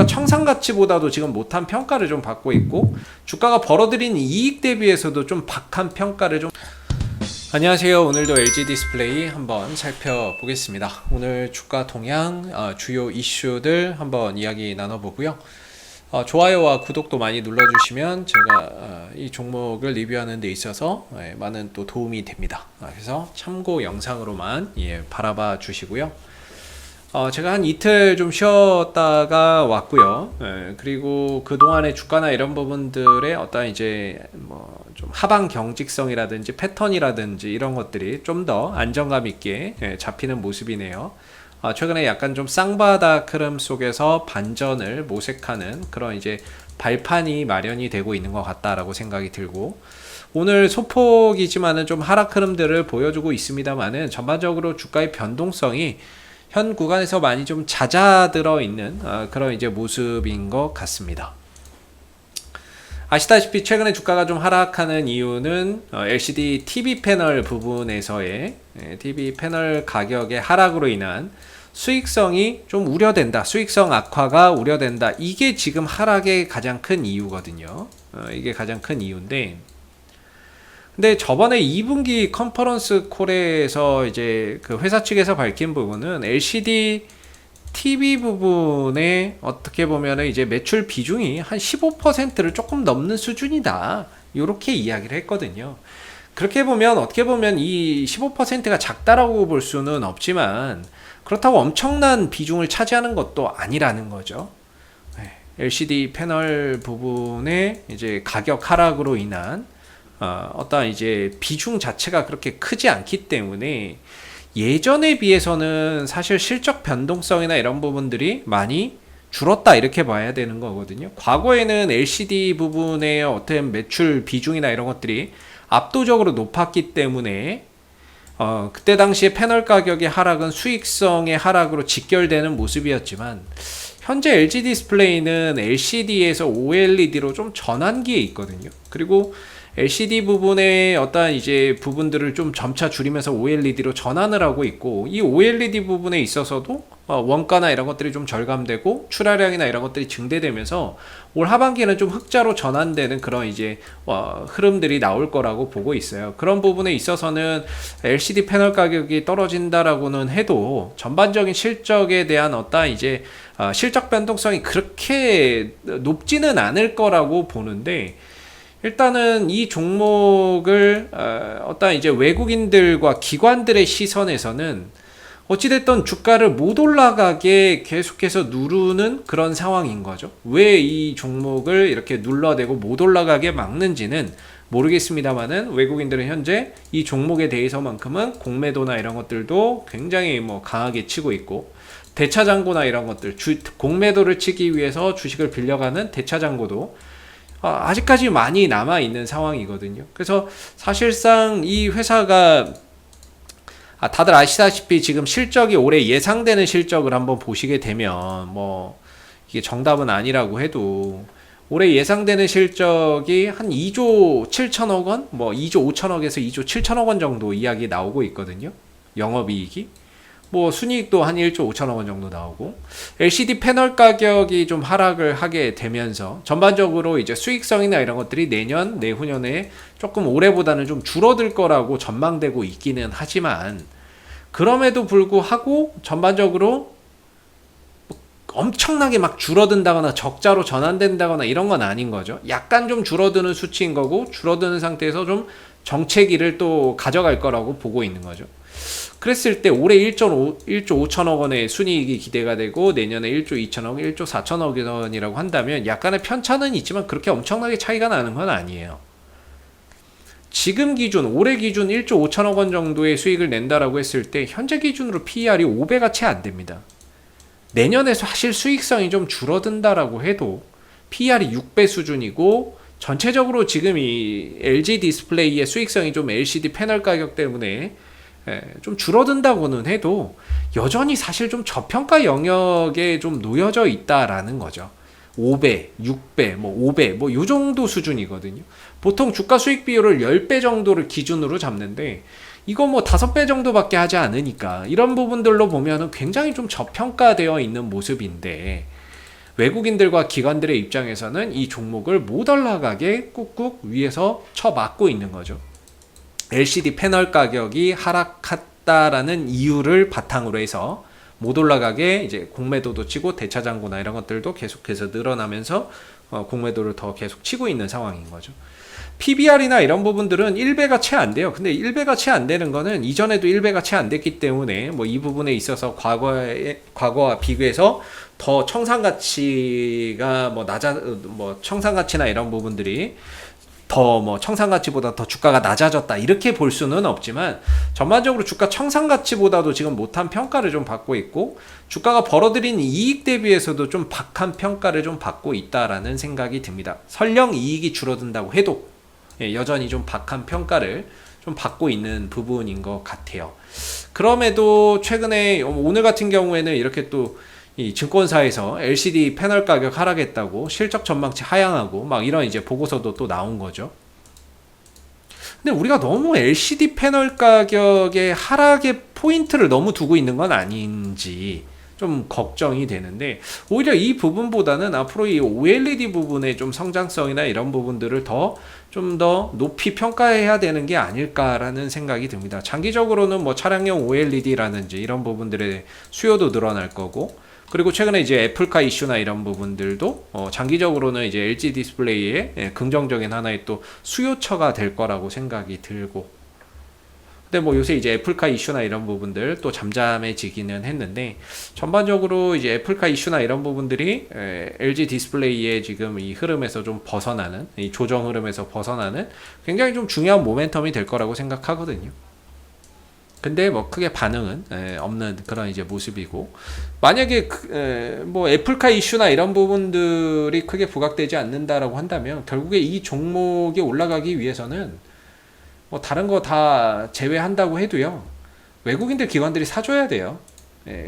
청산 가치보다도 지금 못한 평가를 좀 받고 있고, 주가가 벌어들인 이익 대비해서도 좀 박한 평가를 좀. 안녕하세요. 오늘도 LG 디스플레이 한번 살펴보겠습니다. 오늘 주가 동향, 주요 이슈들 한번 이야기 나눠보고요. 좋아요와 구독도 많이 눌러주시면 제가 이 종목을 리뷰하는 데 있어서 많은 또 도움이 됩니다. 그래서 참고 영상으로만 바라봐 주시고요. 제가 한 이틀 좀 쉬었다가 왔고요. 그리고 그동안의 주가나 이런 부분들의 어떤 이제 뭐 좀 하방 경직성이라든지 패턴이라든지 이런 것들이 좀 더 안정감 있게 잡히는 모습이네요. 최근에 약간 좀 쌍바닥 흐름 속에서 반전을 모색하는 그런 이제 발판이 마련이 되고 있는 것 같다라고 생각이 들고, 오늘 소폭이지만은 좀 하락 흐름들을 보여주고 있습니다만은 전반적으로 주가의 변동성이 현 구간에서 많이 좀 잦아들어 있는 그런 이제 모습인 것 같습니다. 아시다시피 최근에 주가가 좀 하락하는 이유는 LCD TV 패널 부분에서의 TV 패널 가격의 하락으로 인한 수익성이 좀 우려된다, 수익성 악화가 우려된다, 이게 지금 하락의 가장 큰 이유거든요. 이게 가장 큰 이유인데, 근데 저번에 2분기 컨퍼런스 콜에서 이제 그 회사 측에서 밝힌 부분은 LCD TV 부분에 어떻게 보면은 이제 매출 비중이 한 15%를 조금 넘는 수준이다, 이렇게 이야기를 했거든요. 그렇게 보면 어떻게 보면 이 15%가 작다라고 볼 수는 없지만, 그렇다고 엄청난 비중을 차지하는 것도 아니라는 거죠. LCD 패널 부분의 이제 가격 하락으로 인한 어떤 이제 비중 자체가 그렇게 크지 않기 때문에 예전에 비해서는 사실 실적 변동성이나 이런 부분들이 많이 줄었다, 이렇게 봐야 되는 거거든요. 과거에는 LCD 부분의 어떤 매출 비중이나 이런 것들이 압도적으로 높았기 때문에 그때 당시에 패널 가격의 하락은 수익성의 하락으로 직결되는 모습이었지만, 현재 LG 디스플레이는 LCD에서 OLED로 좀 전환기에 있거든요. 그리고 LCD 부분의 어떤 이제 부분들을 좀 점차 줄이면서 OLED로 전환을 하고 있고, 이 OLED 부분에 있어서도 원가나 이런 것들이 좀 절감되고 출하량이나 이런 것들이 증대되면서 올 하반기에는 좀 흑자로 전환되는 그런 이제 흐름들이 나올 거라고 보고 있어요. 그런 부분에 있어서는 LCD 패널 가격이 떨어진다라고는 해도 전반적인 실적에 대한 어떤 이제 실적 변동성이 그렇게 높지는 않을 거라고 보는데, 일단은 이 종목을 어떤 이제 외국인들과 기관들의 시선에서는 어찌됐든 주가를 못 올라가게 계속해서 누르는 그런 상황인 거죠. 왜 이 종목을 이렇게 눌러대고 못 올라가게 막는지는 모르겠습니다만은, 외국인들은 현재 이 종목에 대해서만큼은 공매도나 이런 것들도 굉장히 뭐 강하게 치고 있고, 대차장고나 이런 것들, 공매도를 치기 위해서 주식을 빌려가는 대차장고도 아직까지 많이 남아있는 상황이거든요. 그래서 사실상 이 회사가 다들 아시다시피 지금 실적이 올해 예상되는 실적을 한번 보시게 되면, 뭐 이게 정답은 아니라고 해도 올해 예상되는 실적이 한 2조 7천억 원, 뭐 2조 5천억에서 2조 7천억 원 정도 이야기 나오고 있거든요. 영업이익이. 뭐 순이익도 한 1조 5천억 원 정도 나오고, LCD 패널 가격이 좀 하락을 하게 되면서 전반적으로 이제 수익성이나 이런 것들이 내년, 내후년에 조금 올해보다는 좀 줄어들 거라고 전망되고 있기는 하지만, 그럼에도 불구하고 전반적으로 엄청나게 막 줄어든다거나 적자로 전환된다거나 이런 건 아닌 거죠. 약간 좀 줄어드는 수치인 거고, 줄어드는 상태에서 좀 정체기를 또 가져갈 거라고 보고 있는 거죠. 그랬을 때 올해 1조 5천억 원의 순이익이 기대가 되고, 내년에 1조 2천억, 1조 4천억 원이라고 한다면 약간의 편차는 있지만 그렇게 엄청나게 차이가 나는 건 아니에요. 지금 기준, 올해 기준 1조 5천억 원 정도의 수익을 낸다라고 했을 때 현재 기준으로 PER이 5배가 채 안 됩니다. 내년에 사실 수익성이 좀 줄어든다라고 해도 PER이 6배 수준이고, 전체적으로 지금 이 LG 디스플레이의 수익성이 좀 LCD 패널 가격 때문에 좀 줄어든다고는 해도 여전히 사실 좀 저평가 영역에 좀 놓여져 있다라는 거죠. 5배, 6배, 뭐 5배, 뭐 요 정도 수준이거든요. 보통 주가 수익 비율을 10배 정도를 기준으로 잡는데, 이거 뭐 5배 정도밖에 하지 않으니까 이런 부분들로 보면은 굉장히 좀 저평가되어 있는 모습인데, 외국인들과 기관들의 입장에서는 이 종목을 못 올라가게 꾹꾹 위에서 쳐막고 있는 거죠. LCD 패널 가격이 하락했다라는 이유를 바탕으로 해서 못 올라가게 이제 공매도도 치고 대차장고나 이런 것들도 계속해서 늘어나면서 공매도를 더 계속 치고 있는 상황인 거죠. PBR이나 이런 부분들은 1배가 채 안 돼요. 근데 1배가 채 안 되는 거는 이전에도 1배가 채 안 됐기 때문에 뭐 이 부분에 있어서 과거와 비교해서 더 청산가치가 뭐 청산가치나 이런 부분들이 더 뭐 청산가치보다 더 주가가 낮아졌다 이렇게 볼 수는 없지만 전반적으로 주가 청산가치보다도 지금 못한 평가를 좀 받고 있고 주가가 벌어들인 이익 대비해서도 좀 박한 평가를 좀 받고 있다라는 생각이 듭니다. 설령 이익이 줄어든다고 해도 여전히 좀 박한 평가를 좀 받고 있는 부분인 것 같아요. 그럼에도 최근에 오늘 같은 경우에는 이렇게 또 이 증권사에서 LCD 패널 가격 하락했다고 실적 전망치 하향하고 막 이런 이제 보고서도 또 나온 거죠. 근데 우리가 너무 LCD 패널 가격의 하락에 포인트를 너무 두고 있는 건 아닌지 좀 걱정이 되는데 오히려 이 부분보다는 앞으로 이 OLED 부분의 좀 성장성이나 이런 부분들을 좀 더 높이 평가해야 되는 게 아닐까라는 생각이 듭니다. 장기적으로는 뭐 차량용 OLED라든지 이런 부분들의 수요도 늘어날 거고 그리고 최근에 이제 애플카 이슈나 이런 부분들도 장기적으로는 이제 LG 디스플레이의 긍정적인 하나의 또 수요처가 될 거라고 생각이 들고 근데 뭐 요새 이제 애플카 이슈나 이런 부분들 또 잠잠해지기는 했는데 전반적으로 이제 애플카 이슈나 이런 부분들이 LG 디스플레이의 지금 이 흐름에서 좀 벗어나는 이 조정 흐름에서 벗어나는 굉장히 좀 중요한 모멘텀이 될 거라고 생각하거든요. 근데 뭐 크게 반응은 없는 그런 이제 모습이고 만약에 뭐 애플카 이슈나 이런 부분들이 크게 부각되지 않는다라고 한다면 결국에 이 종목이 올라가기 위해서는 뭐 다른 거 다 제외한다고 해도요 외국인들 기관들이 사줘야 돼요.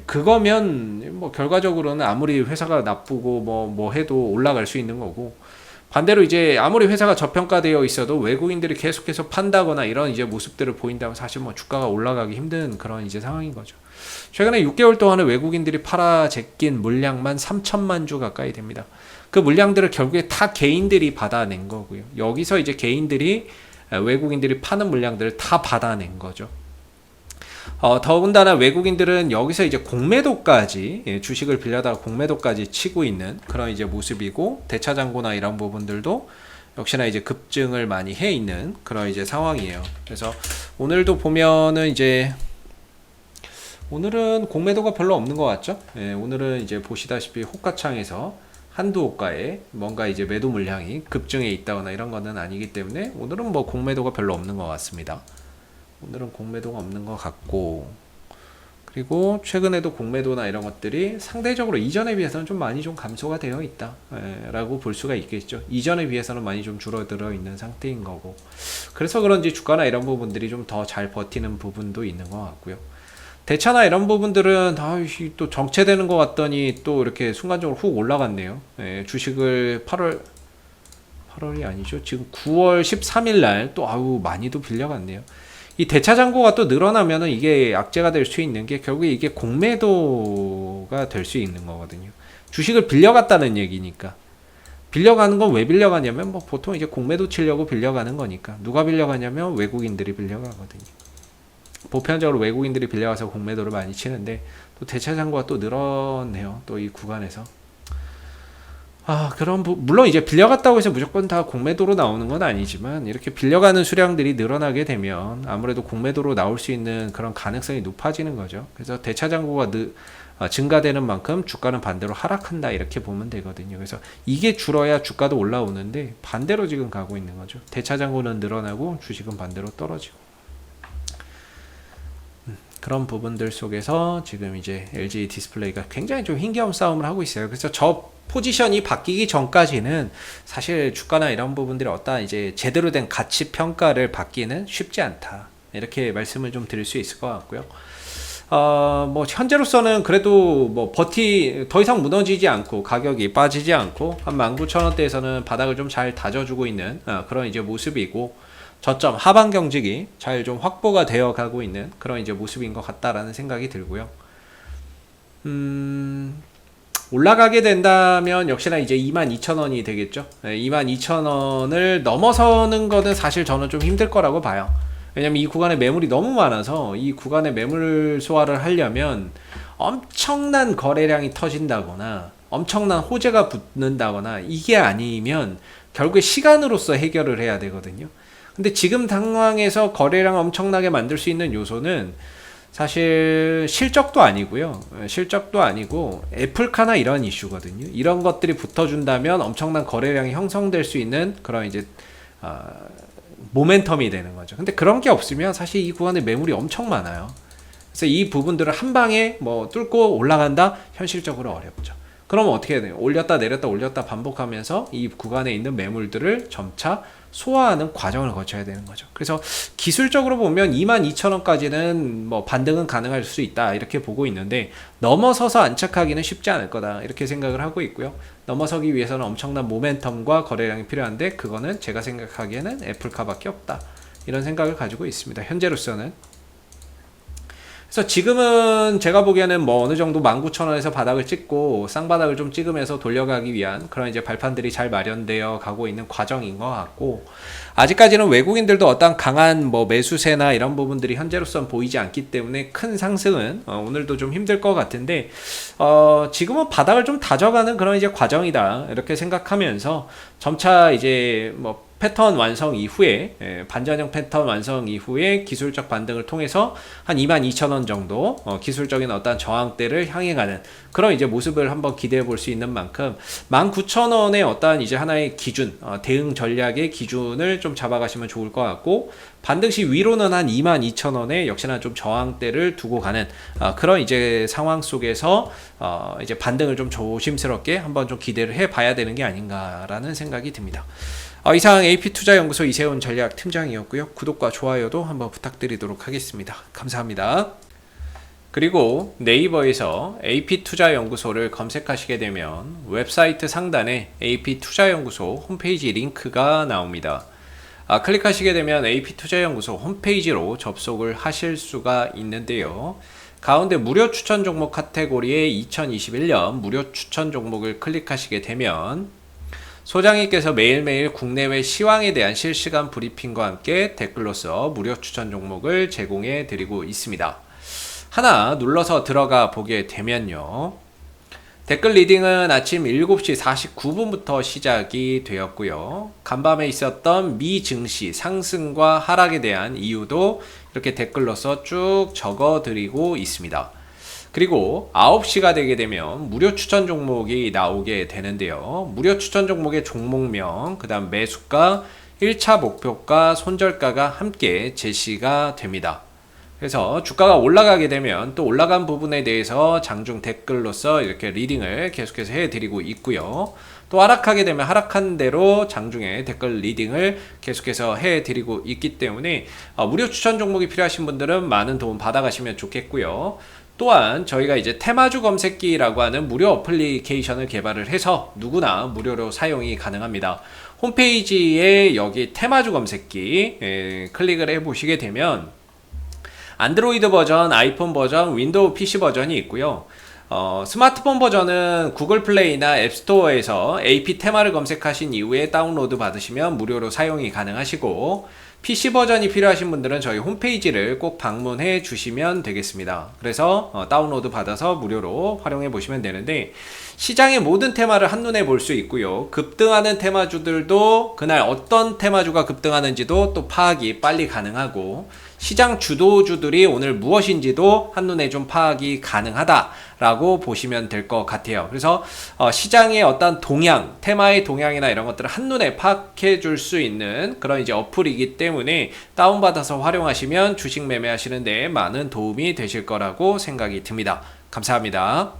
그거면 뭐 결과적으로는 아무리 회사가 나쁘고 뭐 해도 올라갈 수 있는 거고 반대로 이제 아무리 회사가 저평가되어 있어도 외국인들이 계속해서 판다거나 이런 이제 모습들을 보인다면 사실 뭐 주가가 올라가기 힘든 그런 이제 상황인 거죠. 최근에 6개월 동안에 외국인들이 팔아 제낀 물량만 3천만 주 가까이 됩니다. 그 물량들을 결국에 다 개인들이 받아낸 거고요. 여기서 이제 개인들이 외국인들이 파는 물량들을 다 받아낸 거죠. 더군다나 외국인들은 여기서 이제 공매도까지 주식을 빌려다가 공매도까지 치고 있는 그런 이제 모습이고 대차장고나 이런 부분들도 역시나 이제 급증을 많이 해 있는 그런 이제 상황이에요. 그래서 오늘도 보면은 이제 오늘은 공매도가 별로 없는 것 같죠? 오늘은 이제 보시다시피 호가창에서 한두 호가에 뭔가 이제 매도 물량이 급증해 있다거나 이런 거는 아니기 때문에 오늘은 뭐 공매도가 별로 없는 것 같습니다. 오늘은 공매도가 없는 것 같고 그리고 최근에도 공매도나 이런 것들이 상대적으로 이전에 비해서는 좀 많이 좀 감소가 되어 있다 라고 볼 수가 있겠죠. 이전에 비해서는 많이 좀 줄어들어 있는 상태인 거고 그래서 그런지 주가나 이런 부분들이 좀 더 잘 버티는 부분도 있는 것 같고요. 대차나 이런 부분들은 또 정체되는 것 같더니 또 이렇게 순간적으로 훅 올라갔네요. 주식을 8월이 아니죠. 지금 9월 13일 날 또 많이도 빌려갔네요. 이 대차장고가 또 늘어나면은 이게 악재가 될 수 있는 게 결국에 이게 공매도가 될 수 있는 거거든요. 주식을 빌려갔다는 얘기니까. 빌려가는 건 왜 빌려가냐면 뭐 보통 이제 공매도 치려고 빌려가는 거니까. 누가 빌려가냐면 외국인들이 빌려가거든요. 보편적으로 외국인들이 빌려가서 공매도를 많이 치는데 또 대차장고가 또 늘었네요. 또 이 구간에서. 그럼 물론 이제 빌려갔다고 해서 무조건 다 공매도로 나오는 건 아니지만 이렇게 빌려가는 수량들이 늘어나게 되면 아무래도 공매도로 나올 수 있는 그런 가능성이 높아지는 거죠. 그래서 대차장고가 증가되는 만큼 주가는 반대로 하락한다 이렇게 보면 되거든요. 그래서 이게 줄어야 주가도 올라오는데 반대로 지금 가고 있는 거죠. 대차장고는 늘어나고 주식은 반대로 떨어지고 그런 부분들 속에서 지금 이제 LG 디스플레이가 굉장히 좀 힘겨운 싸움을 하고 있어요. 그래서 저 포지션이 바뀌기 전까지는 사실 주가나 이런 부분들이 어떠한 이제 제대로 된 가치 평가를 받기는 쉽지 않다. 이렇게 말씀을 좀 드릴 수 있을 것 같고요. 뭐 현재로서는 그래도 뭐 더 이상 무너지지 않고 가격이 빠지지 않고 한 19,000원대에서는 바닥을 좀 잘 다져주고 있는 그런 이제 모습이고 저점 하방 경직이 잘 좀 확보가 되어 가고 있는 그런 이제 모습인 것 같다라는 생각이 들고요. 올라가게 된다면 역시나 이제 22,000원이 되겠죠. 22,000원을 넘어서는 거는 사실 저는 좀 힘들 거라고 봐요. 왜냐면 이 구간에 매물이 너무 많아서 이 구간에 매물 소화를 하려면 엄청난 거래량이 터진다거나 엄청난 호재가 붙는다거나 이게 아니면 결국에 시간으로서 해결을 해야 되거든요. 근데 지금 상황에서 거래량 엄청나게 만들 수 있는 요소는 사실 실적도 아니고요. 실적도 아니고 애플카나 이런 이슈거든요. 이런 것들이 붙어준다면 엄청난 거래량이 형성될 수 있는 그런 이제 모멘텀이 되는 거죠. 근데 그런 게 없으면 사실 이 구간에 매물이 엄청 많아요. 그래서 이 부분들을 한 방에 뭐 뚫고 올라간다? 현실적으로 어렵죠. 그러면 어떻게 해야 돼요? 올렸다 내렸다 올렸다 반복하면서 이 구간에 있는 매물들을 점차 소화하는 과정을 거쳐야 되는 거죠. 그래서 기술적으로 보면 22,000원까지는 뭐 반등은 가능할 수 있다 이렇게 보고 있는데 넘어서서 안착하기는 쉽지 않을 거다 이렇게 생각을 하고 있고요. 넘어서기 위해서는 엄청난 모멘텀과 거래량이 필요한데 그거는 제가 생각하기에는 애플카밖에 없다 이런 생각을 가지고 있습니다. 현재로서는. 그래서 지금은 제가 보기에는 뭐 어느 정도 19,000원에서 바닥을 찍고 쌍바닥을 좀 찍으면서 돌려가기 위한 그런 이제 발판들이 잘 마련되어 가고 있는 과정인 것 같고, 아직까지는 외국인들도 어떤 강한 뭐 매수세나 이런 부분들이 현재로선 보이지 않기 때문에 큰 상승은 오늘도 좀 힘들 것 같은데, 지금은 바닥을 좀 다져가는 그런 이제 과정이다 이렇게 생각하면서 점차 이제 뭐 패턴 완성 이후에 반전형 패턴 완성 이후에 기술적 반등을 통해서 한 22,000원 정도 기술적인 어떤 저항대를 향해 가는 그런 이제 모습을 한번 기대해 볼 수 있는 만큼 19,000원의 어떤 이제 하나의 기준 대응 전략의 기준을 좀 잡아가시면 좋을 것 같고, 반등시 위로는 한 22,000원에 역시나 좀 저항대를 두고 가는 그런 이제 상황 속에서 이제 반등을 좀 조심스럽게 한번 좀 기대를 해 봐야 되는 게 아닌가라는 생각이 듭니다. 이상 AP투자연구소 이세훈 전략팀장이었고요. 구독과 좋아요도 한번 부탁드리도록 하겠습니다. 감사합니다. 그리고 네이버에서 AP투자연구소를 검색하시게 되면 웹사이트 상단에 AP투자연구소 홈페이지 링크가 나옵니다. 클릭하시게 되면 AP투자연구소 홈페이지로 접속을 하실 수가 있는데요. 가운데 무료 추천 종목 카테고리에 2021년 무료 추천 종목을 클릭하시게 되면 소장님께서 매일매일 국내외 시황에 대한 실시간 브리핑과 함께 댓글로서 무료 추천 종목을 제공해 드리고 있습니다. 하나 눌러서 들어가 보게 되면요. 댓글 리딩은 아침 7시 49분부터 시작이 되었고요. 간밤에 있었던 미 증시 상승과 하락에 대한 이유도 이렇게 댓글로서 쭉 적어 드리고 있습니다. 그리고 9시가 되게 되면 무료 추천 종목이 나오게 되는데요. 무료 추천 종목의 종목명, 그 다음 매수가, 1차 목표가, 손절가가 함께 제시가 됩니다. 그래서 주가가 올라가게 되면 또 올라간 부분에 대해서 장중 댓글로서 이렇게 리딩을 계속해서 해드리고 있고요. 또 하락하게 되면 하락한 대로 장중에 댓글 리딩을 계속해서 해드리고 있기 때문에 무료 추천 종목이 필요하신 분들은 많은 도움 받아가시면 좋겠고요. 또한 저희가 이제 테마주 검색기라고 하는 무료 어플리케이션을 개발을 해서 누구나 무료로 사용이 가능합니다. 홈페이지에 여기 테마주 검색기 클릭을 해 보시게 되면 안드로이드 버전, 아이폰 버전, 윈도우 PC 버전이 있고요. 스마트폰 버전은 구글 플레이나 앱스토어에서 AP 테마를 검색하신 이후에 다운로드 받으시면 무료로 사용이 가능하시고, PC 버전이 필요하신 분들은 저희 홈페이지를 꼭 방문해 주시면 되겠습니다. 그래서 다운로드 받아서 무료로 활용해 보시면 되는데, 시장의 모든 테마를 한눈에 볼 수 있고요. 급등하는 테마주들도 그날 어떤 테마주가 급등하는지도 또 파악이 빨리 가능하고, 시장 주도주들이 오늘 무엇인지도 한눈에 좀 파악이 가능하다라고 보시면 될 것 같아요. 그래서 시장의 어떤 동향, 테마의 동향이나 이런 것들을 한눈에 파악해 줄 수 있는 그런 이제 어플이기 때문에 다운받아서 활용하시면 주식 매매하시는데 많은 도움이 되실 거라고 생각이 듭니다. 감사합니다.